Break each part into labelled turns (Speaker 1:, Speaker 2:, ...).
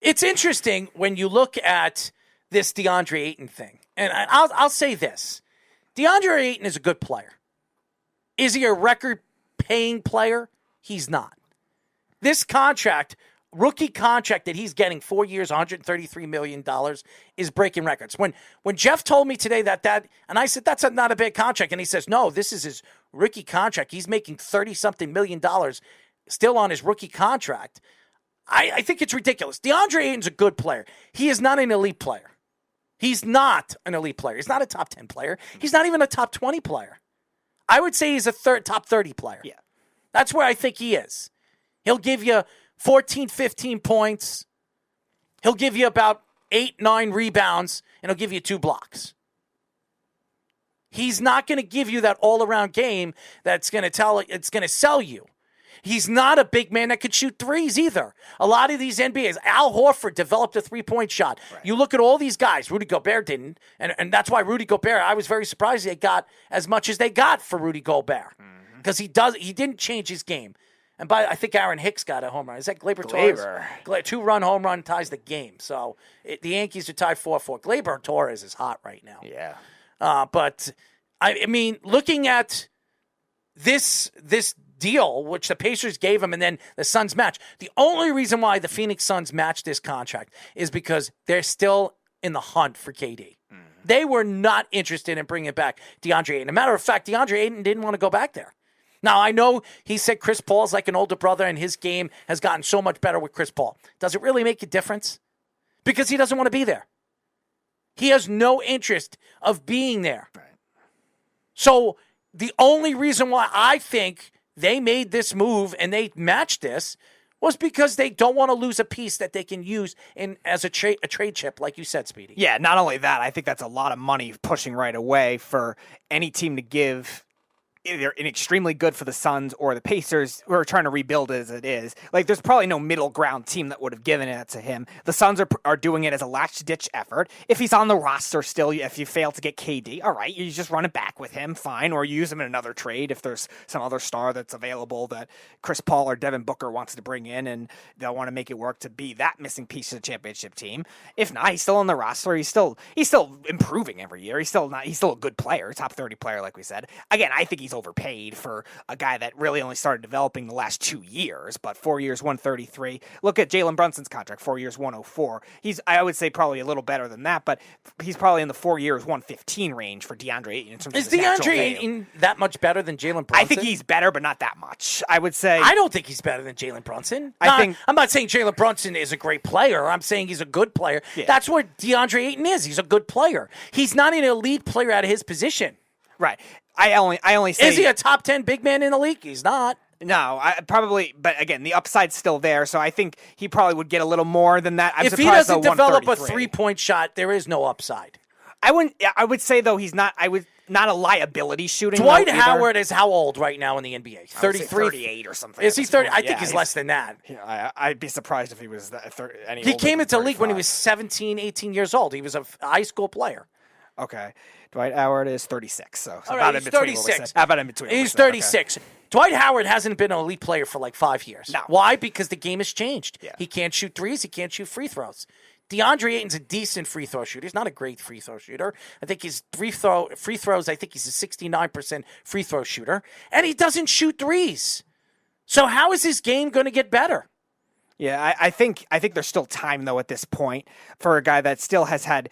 Speaker 1: It's interesting when you look at this DeAndre Ayton thing. And I'll say this. DeAndre Ayton is a good player. Is he a record-paying player? He's not. This contract, rookie contract that he's getting, 4 years, $133 million, is breaking records. When Jeff told me today that, and I said, that's not a bad contract. And he says, no, this is his rookie contract. He's making $30-something million still on his rookie contract. I think it's ridiculous. DeAndre Ayton's a good player. He is not an elite player. He's not an elite player. He's not a top 10 player. He's not even a top 20 player. I would say he's a top 30 player.
Speaker 2: Yeah.
Speaker 1: That's where I think he is. He'll give you 14, 15 points. He'll give you about 8, 9 rebounds, and he'll give you 2 blocks. He's not going to give you that all-around game that's going to sell you. He's not a big man that could shoot threes either. A lot of these NBAs, Al Horford developed a three-point shot. Right. You look at all these guys. Rudy Gobert didn't, and that's why Rudy Gobert, I was very surprised they got as much as they got for Rudy Gobert. Because he didn't change his game. And I think Aaron Hicks got a home run. Is that Gleyber Torres? 2-run home run ties the game. So the Yankees are tied 4-4. Gleyber Torres is hot right now.
Speaker 2: Yeah.
Speaker 1: But I mean, looking at this deal, which the Pacers gave him, and then the Suns matched. The only reason why the Phoenix Suns matched this contract is because they're still in the hunt for KD. They were not interested in bringing back DeAndre Ayton. As a matter of fact, DeAndre Ayton didn't want to go back there. Now, I know he said Chris Paul's like an older brother, and his game has gotten so much better with Chris Paul. Does it really make a difference? Because he doesn't want to be there. He has no interest of being there. Right. So the only reason why I think they made this move and they matched this was because they don't want to lose a piece that they can use as a trade chip, like you said, Speedy.
Speaker 2: Yeah, not only that, I think that's a lot of money pushing right away for any team to give. Either extremely good for the Suns or the Pacers, who are trying to rebuild as it is. Like, there's probably no middle ground team that would have given it to him. The Suns are doing it as a last-ditch effort. If he's on the roster still, if you fail to get KD, all right, you just run it back with him, fine, or use him in another trade if there's some other star that's available that Chris Paul or Devin Booker wants to bring in, and they'll want to make it work to be that missing piece of the championship team. If not, he's still on the roster. He's still improving every year. He's still a good player, top 30 player, like we said. Again, I think he's overpaid for a guy that really only started developing the last 2 years, but 4 years, 133. Look at Jalen Brunson's contract, 4 years, 104. I would say probably a little better than that, but he's probably in the 4 years, 115 range for DeAndre Ayton. In terms
Speaker 1: Is
Speaker 2: of his
Speaker 1: DeAndre Ayton that much better than Jalen Brunson?
Speaker 2: I think he's better, but not that much. I would say.
Speaker 1: I don't think he's better than Jalen Brunson. I'm not saying Jalen Brunson is a great player. I'm saying he's a good player. Yeah. That's what DeAndre Ayton is. He's a good player. He's not an elite player out of his position.
Speaker 2: Right. I only say.
Speaker 1: Is he a top 10 big man in the league? He's not.
Speaker 2: No, probably, but again, the upside's still there, so I think he probably would get a little more than that.
Speaker 1: If he doesn't develop a 3-point shot, there is no upside.
Speaker 2: I would say though he's not. Not a liability shooting.
Speaker 1: Dwight Howard is how old right now in the NBA? 33,
Speaker 2: 38 or something.
Speaker 1: Is he 30? I think he's less than that.
Speaker 2: Yeah, I'd be surprised if he was that.
Speaker 1: He came into the league when he was 17, 18 years old. He was a high school player.
Speaker 2: Okay. Dwight Howard is 36, so
Speaker 1: all
Speaker 2: about
Speaker 1: right,
Speaker 2: in between.
Speaker 1: 36.
Speaker 2: How about in between?
Speaker 1: He's 36. Okay. Dwight Howard hasn't been an elite player for like 5 years.
Speaker 2: No.
Speaker 1: Why? Because the game has changed.
Speaker 2: Yeah.
Speaker 1: He can't shoot threes. He can't shoot free throws. DeAndre Ayton's a decent free throw shooter. He's not a great free throw shooter. I think his free throws, I think he's a 69% free throw shooter. And he doesn't shoot threes. So how is his game going to get better?
Speaker 2: Yeah, I think there's still time though at this point for a guy that still has had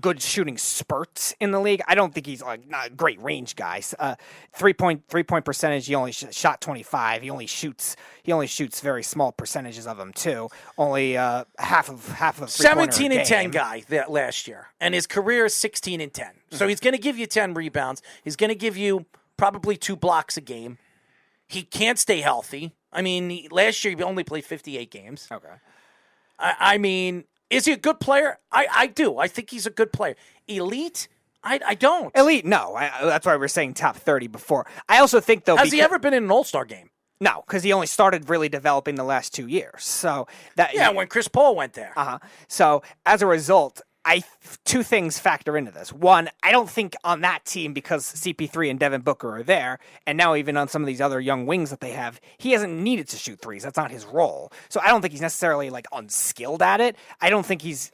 Speaker 2: good shooting spurts in the league. I don't think he's like not a great range guy. 3-point percentage, he only shot 25. He only shoots very small percentages of them too. Only half of
Speaker 1: 17 and 10 guy last year, and his career is 16 and 10. So he's going to give you 10 rebounds. He's going to give you probably 2 blocks a game. He can't stay healthy. I mean, last year he only played 58 games.
Speaker 2: Okay.
Speaker 1: I mean, is he a good player? I do. I think he's a good player. Elite? I don't.
Speaker 2: Elite? No. That's why we were saying top 30 before. I also think, though...
Speaker 1: Has he ever been in an All-Star game?
Speaker 2: No, because he only started really developing the last 2 years. So when
Speaker 1: Chris Paul went there.
Speaker 2: So, as a result... two things factor into this. One, I don't think on that team, because CP3 and Devin Booker are there, and now even on some of these other young wings that they have, he hasn't needed to shoot threes. That's not his role. So I don't think he's necessarily like unskilled at it. I don't think he's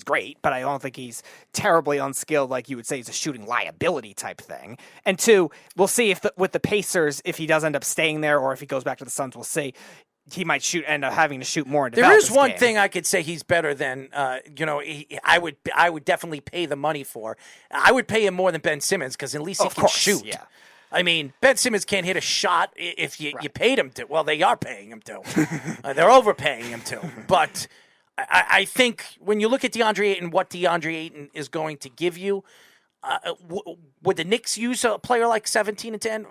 Speaker 2: great, but I don't think he's terribly unskilled like you would say he's a shooting liability type thing. And two, we'll see if with the Pacers, if he does end up staying there or if he goes back to the Suns, we'll see. He might end up having to shoot more.
Speaker 1: There is one thing I could say he's better than. I would definitely pay the money for. I would pay him more than Ben Simmons because at least he can shoot.
Speaker 2: Yeah.
Speaker 1: I mean, Ben Simmons can't hit a shot if you paid him to. Well, they are paying him to. They're overpaying him to. But I think when you look at DeAndre Ayton, what DeAndre Ayton is going to give you. Would the Knicks use a player like 17 and 10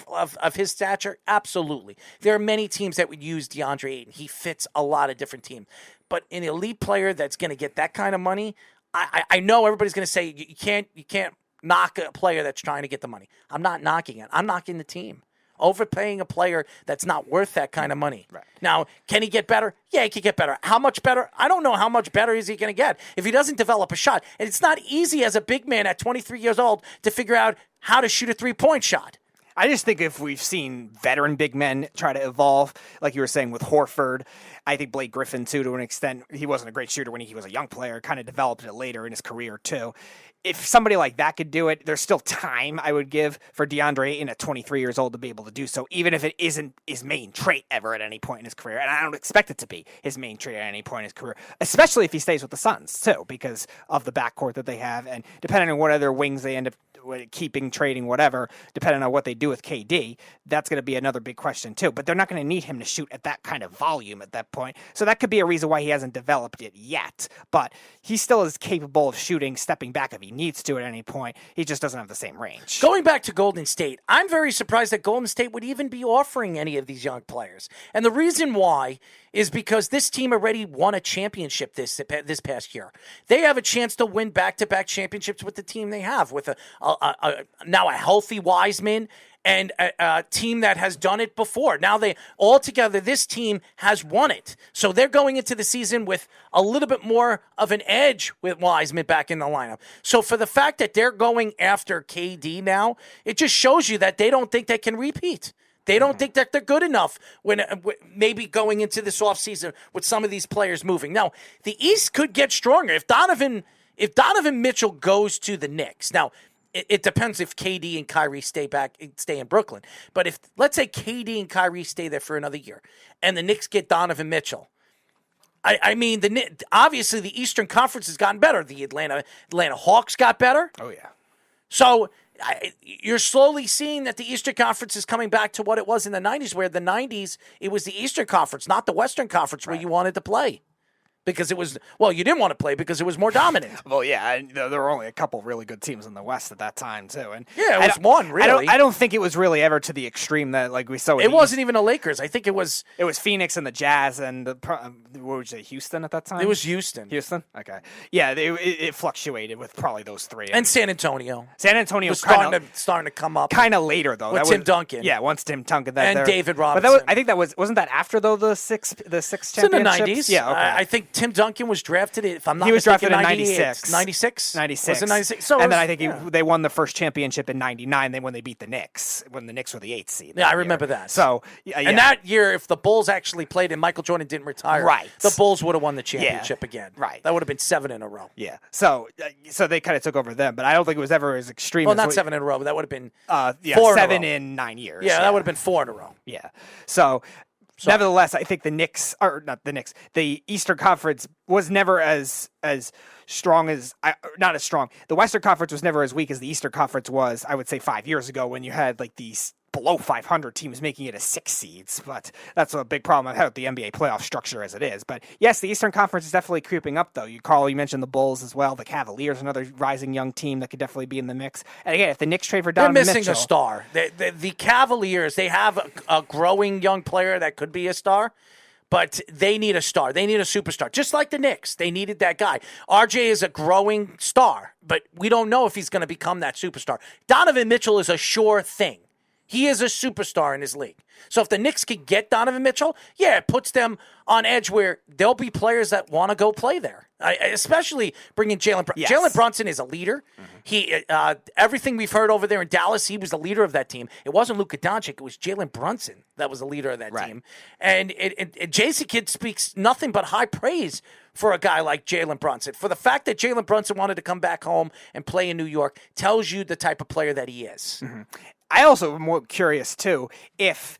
Speaker 1: of his stature? Absolutely. There are many teams that would use DeAndre Ayton. He fits a lot of different teams. But an elite player that's going to get that kind of money, I know everybody's going to say you can't knock a player that's trying to get the money. I'm not knocking it. I'm knocking the team. Overpaying a player that's not worth that kind of money.
Speaker 2: Right.
Speaker 1: Now, can he get better? Yeah, he can get better. How much better? I don't know how much better is he going to get if he doesn't develop a shot. And it's not easy as a big man at 23 years old to figure out how to shoot a three-point shot.
Speaker 2: I just think if we've seen veteran big men try to evolve, like you were saying with Horford, I think Blake Griffin, too, to an extent, he wasn't a great shooter when he was a young player, kind of developed it later in his career, too. If somebody like that could do it, there's still time I would give for DeAndre Ayton at 23 years old to be able to do so, even if it isn't his main trait ever at any point in his career. And I don't expect it to be his main trait at any point in his career, especially if he stays with the Suns, too, because of the backcourt that they have. And depending on what other wings they end up keeping, trading, whatever, depending on what they do with KD, that's going to be another big question, too. But they're not going to need him to shoot at that kind of volume at that point. So that could be a reason why he hasn't developed it yet. But he still is capable of shooting, stepping back if he needs to at any point. He just doesn't have the same range.
Speaker 1: Going back to Golden State, I'm very surprised that Golden State would even be offering any of these young players. And the reason why is because this team already won a championship this past year. They have a chance to win back-to-back championships with the team they have, with now a healthy Wiseman and a team that has done it before. Now altogether, this team has won it. So they're going into the season with a little bit more of an edge with Wiseman back in the lineup. So for the fact that they're going after KD now, it just shows you that they don't think they can repeat. They don't think that they're good enough when maybe going into this offseason with some of these players moving. Now, the East could get stronger. If Donovan Mitchell goes to the Knicks, now, it depends if KD and Kyrie stay in Brooklyn. But if, let's say, KD and Kyrie stay there for another year, and the Knicks get Donovan Mitchell, I mean, obviously the Eastern Conference has gotten better. The Atlanta Hawks got better.
Speaker 2: Oh, yeah.
Speaker 1: So you're slowly seeing that the Eastern Conference is coming back to what it was in the 90s, where the 90s, it was the Eastern Conference, not the Western Conference, where you wanted to play. Because it was, well, you didn't want to play because it was more dominant.
Speaker 2: Well, yeah, there were only a couple really good teams in the West at that time, too. And
Speaker 1: yeah, it was one, really.
Speaker 2: I don't think it was really ever to the extreme that, like, we saw.
Speaker 1: It wasn't even the Lakers. I think it was.
Speaker 2: It was Phoenix and the Jazz and what would you say, Houston at that time?
Speaker 1: It was Houston.
Speaker 2: Houston? Okay. Yeah, it fluctuated with probably those three.
Speaker 1: And San Antonio.
Speaker 2: San Antonio was
Speaker 1: starting to come up.
Speaker 2: Kind of later, though.
Speaker 1: With Tim Duncan.
Speaker 2: Yeah, once Tim Duncan.
Speaker 1: And David Robinson.
Speaker 2: But I think wasn't that after, though, the six championships?
Speaker 1: In the 90s.
Speaker 2: Yeah, okay.
Speaker 1: I think Tim Duncan was drafted, if I'm not mistaken,
Speaker 2: he was drafted in 96.
Speaker 1: 96?
Speaker 2: 96.
Speaker 1: Was it 96?
Speaker 2: So and then I think they won the first championship in 99 when they beat the Knicks, when the Knicks were the 8th seed.
Speaker 1: Yeah, I remember that.
Speaker 2: So, yeah.
Speaker 1: And that year, if the Bulls actually played and Michael Jordan didn't retire, the Bulls would have won the championship again.
Speaker 2: Right.
Speaker 1: That would have been 7 in a row.
Speaker 2: Yeah. So they kind of took over them, but I don't think it was ever as extreme.
Speaker 1: Well, not 7 in a row, but that would have been
Speaker 2: 4 7 in 9 years.
Speaker 1: Yeah, that would have been 4 in a row.
Speaker 2: Yeah. So nevertheless, I think the Knicks, or not the Knicks, the Eastern Conference was never as strong as, not as strong. The Western Conference was never as weak as the Eastern Conference was, I would say, 5 years ago, when you had like these below 500 teams making it as 6 seeds. But that's a big problem I've had with the NBA playoff structure as it is. But yes, the Eastern Conference is definitely creeping up, though. You mentioned the Bulls as well. The Cavaliers, another rising young team that could definitely be in the mix. And again, if the Knicks trade for Donovan Mitchell,
Speaker 1: they're missing a star. The Cavaliers, they have a growing young player that could be a star. But they need a star. They need a superstar. Just like the Knicks. They needed that guy. RJ is a growing star, but we don't know if he's going to become that superstar. Donovan Mitchell is a sure thing. He is a superstar in his league. So if the Knicks could get Donovan Mitchell, yeah, it puts them on edge where there'll be players that want to go play there. Especially bringing Jalen Brunson.
Speaker 2: Yes.
Speaker 1: Jalen Brunson is a leader. He everything we've heard over there in Dallas, he was the leader of that team. It wasn't Luka Doncic. It was Jalen Brunson that was the leader of that team. And Jason Kidd speaks nothing but high praise for a guy like Jalen Brunson. For the fact that Jalen Brunson wanted to come back home and play in New York tells you the type of player that he is.
Speaker 2: I also am more curious, too, if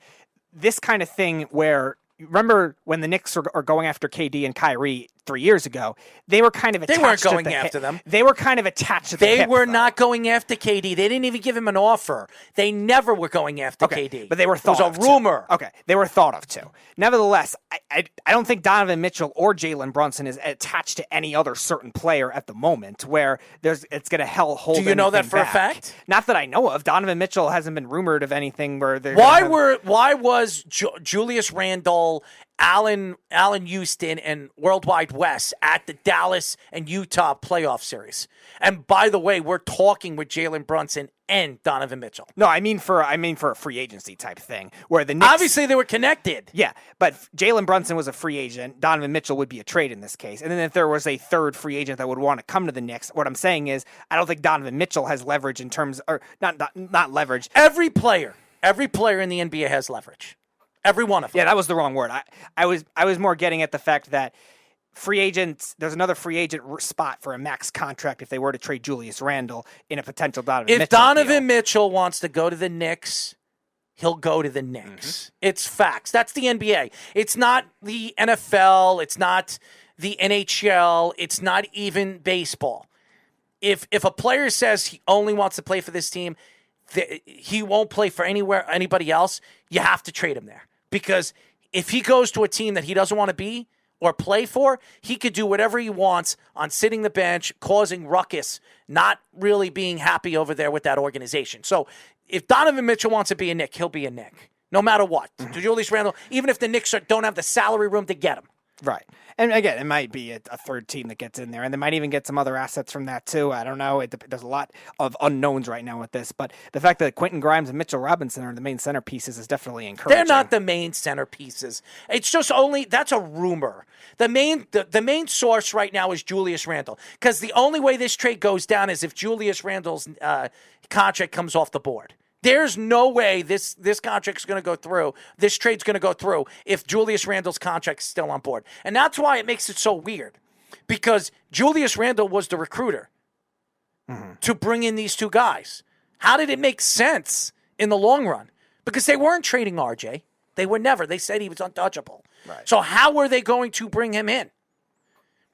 Speaker 2: this kind of thing where, remember when the Knicks are going after KD and Kyrie 3 years ago, they were kind of attached.
Speaker 1: They weren't going after them.
Speaker 2: They were kind of attached to the
Speaker 1: They
Speaker 2: hip,
Speaker 1: were
Speaker 2: though.
Speaker 1: not going after KD. They didn't even give him an offer. They never were going after KD.
Speaker 2: But they were thought of.
Speaker 1: It was a rumor.
Speaker 2: Okay, they were thought of too. Nevertheless, I don't think Donovan Mitchell or Jalen Brunson is attached to any other certain player at the moment where it's going to hold.
Speaker 1: Do you know that
Speaker 2: anything
Speaker 1: for a
Speaker 2: back.
Speaker 1: fact?
Speaker 2: Not that I know of. Donovan Mitchell hasn't been rumored of anything where they're.
Speaker 1: Why was Julius Randle, Allen Houston, and Worldwide West at the Dallas and Utah playoff series? And by the way, we're talking with Jalen Brunson and Donovan Mitchell.
Speaker 2: No, I mean for a free agency type thing where the Knicks,
Speaker 1: obviously they were connected.
Speaker 2: Yeah, but Jalen Brunson was a free agent. Donovan Mitchell would be a trade in this case. And then if there was a third free agent that would want to come to the Knicks, what I'm saying is I don't think Donovan Mitchell has leverage in terms, or not leverage.
Speaker 1: Every player in the NBA has leverage. Every one of them.
Speaker 2: Yeah, that was the wrong word. I was more getting at the fact that free agents, there's another free agent spot for a max contract if they were to trade Julius Randle in a potential Donovan Mitchell.
Speaker 1: If Donovan
Speaker 2: deal.
Speaker 1: Mitchell wants to go to the Knicks, he'll go to the Knicks. It's facts. That's the NBA. It's not the NFL. It's not the NHL. It's not even baseball. If a player says he only wants to play for this team, he won't play for anybody else, you have to trade him there. Because if he goes to a team that he doesn't want to be or play for, he could do whatever he wants on sitting the bench, causing ruckus, not really being happy over there with that organization. So if Donovan Mitchell wants to be a Knick, he'll be a Knick, no matter what. Julius Randle, even if the Knicks don't have the salary room to get him.
Speaker 2: Right. And again, it might be a third team that gets in there, and they might even get some other assets from that too. I don't know. There's a lot of unknowns right now with this, but the fact that Quentin Grimes and Mitchell Robinson are the main centerpieces is definitely encouraging.
Speaker 1: They're not the main centerpieces. It's just that's a rumor. The main source right now is Julius Randle, because the only way this trade goes down is if Julius Randle's contract comes off the board. There's no way this contract's going to go through, this trade's going to go through if Julius Randle's contract's still on board. And that's why it makes it so weird, because Julius Randle was the recruiter to bring in these two guys. How did it make sense in the long run? Because they weren't trading RJ. They were never. They said he was untouchable.
Speaker 2: Right.
Speaker 1: So how were they going to bring him in?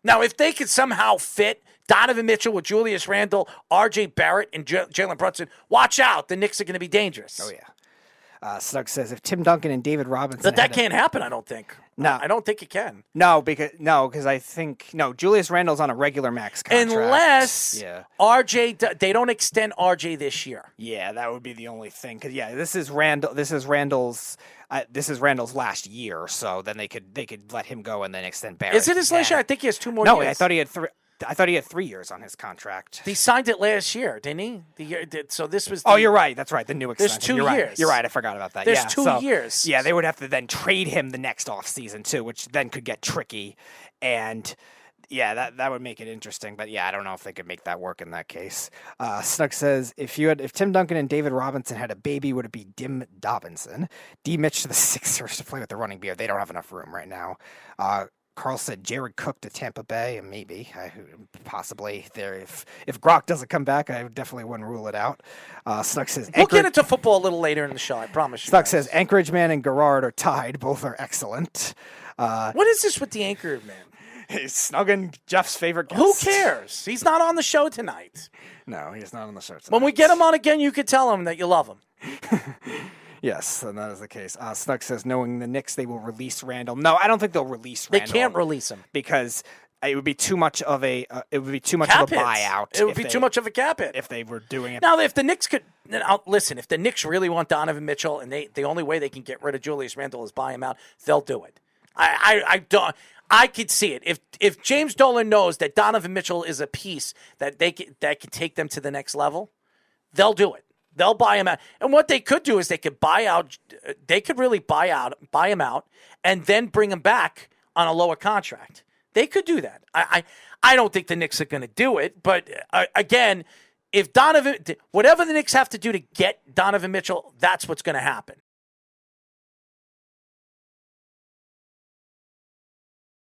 Speaker 1: Now, if they could somehow fit Donovan Mitchell with Julius Randle, R.J. Barrett, and Jalen Brunson, watch out. The Knicks are going to be dangerous.
Speaker 2: Oh, yeah. Snug says, if Tim Duncan and David Robinson...
Speaker 1: But that can't happen, I don't think.
Speaker 2: No.
Speaker 1: I don't think it can.
Speaker 2: No, because I think... No, Julius Randle's on a regular max contract.
Speaker 1: Unless R.J. They don't extend R.J. this year.
Speaker 2: Yeah, that would be the only thing. Because, this is Randle's last year, so then they could let him go and then extend Barrett.
Speaker 1: Is it his last year? I think he has 2 more years.
Speaker 2: No, I thought he had 3 years on his contract.
Speaker 1: He signed it last year, didn't he? So this was.
Speaker 2: Oh, you're right. That's right. The new extension.
Speaker 1: There's 2
Speaker 2: you're
Speaker 1: years.
Speaker 2: Right. You're right. I forgot about that.
Speaker 1: There's 2 years.
Speaker 2: Yeah, they would have to then trade him the next offseason too, which then could get tricky. And yeah, that would make it interesting. But yeah, I don't know if they could make that work in that case. Snug says, if Tim Duncan and David Robinson had a baby, would it be Dim Dobinson? D. Mitch to the Sixers to play with the running beard. They don't have enough room right now. Carl said Jared Cook to Tampa Bay, and maybe, possibly there. If Grock doesn't come back, I definitely wouldn't rule it out. Snug says
Speaker 1: we'll get into football a little later in the show. I promise you.
Speaker 2: Snug says Anchorage Man and Garrard are tied. Both are excellent.
Speaker 1: What is this with the Anchorage Man?
Speaker 2: He's Snugging Jeff's favorite guest.
Speaker 1: Who cares? He's not on the show tonight.
Speaker 2: No, he's not on the show tonight.
Speaker 1: When we get him on again, you could tell him that you love him.
Speaker 2: Yes, and that is the case. Snug says, knowing the Knicks, they will release Randle. No, I don't think they'll release Randle.
Speaker 1: They can't release him
Speaker 2: because it would be too much of a buyout.
Speaker 1: It would be too much of a cap hit
Speaker 2: if they were doing it.
Speaker 1: Now, if the Knicks could listen, if the Knicks really want Donovan Mitchell, and the only way they can get rid of Julius Randle is buy him out, they'll do it. I don't. I could see it. If James Dolan knows that Donovan Mitchell is a piece that can take them to the next level, they'll do it. They'll buy him out. And what they could do is they could really buy him out and then bring him back on a lower contract. They could do that. I don't think the Knicks are going to do it, but again, if whatever the Knicks have to do to get Donovan Mitchell, that's what's going to happen.